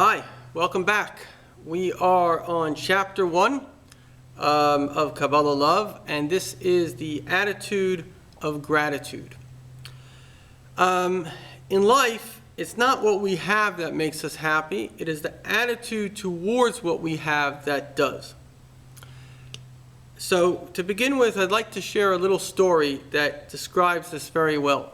Hi, welcome back. We are on chapter 1 of Kabbalah Love, and this is the attitude of gratitude. In life, it's not what we have that makes us happy, it is the attitude towards what we have that does. So, to begin with, I'd like to share a little story that describes this very well.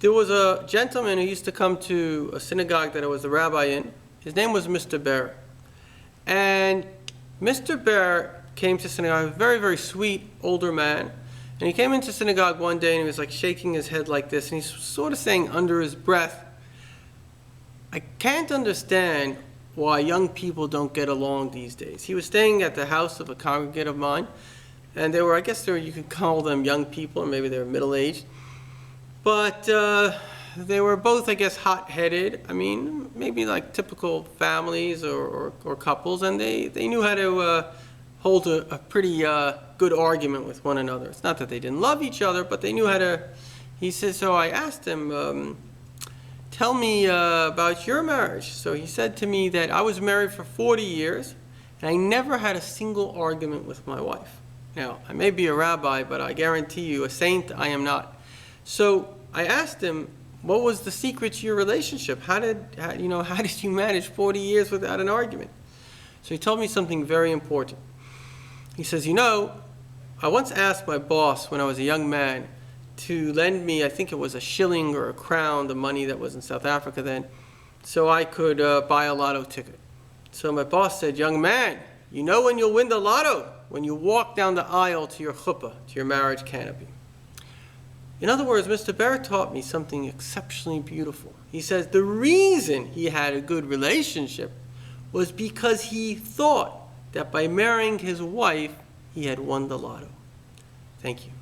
There was a gentleman who used to come to a synagogue that I was the rabbi in. His name was Mr. Behr. And Mr. Behr came to synagogue, a very, very sweet older man. And he came into synagogue one day and he was like shaking his head like this. And he's sort of saying under his breath, I can't understand why young people don't get along these days. He was staying at the house of a congregate of mine. And they were, you could call them young people, or maybe they were middle-aged. But they were both, hot-headed. I mean, maybe like typical families or couples, and they knew how to hold a pretty good argument with one another. It's not that they didn't love each other, but they knew how to. He says, so I asked him, tell me about your marriage. So he said to me that I was married for 40 years, and I never had a single argument with my wife. Now, I may be a rabbi, but I guarantee you, a saint I am not. So I asked him, what was the secret to your relationship? How did you manage 40 years without an argument? So he told me something very important. He says, I once asked my boss when I was a young man to lend me, I think it was a shilling or a crown, the money that was in South Africa then, so I could buy a lotto ticket. So my boss said, young man, you know when you'll win the lotto? When you walk down the aisle to your chupa, to your marriage canopy. In other words, Mr. Behr taught me something exceptionally beautiful. He says the reason he had a good relationship was because he thought that by marrying his wife, he had won the lotto. Thank you.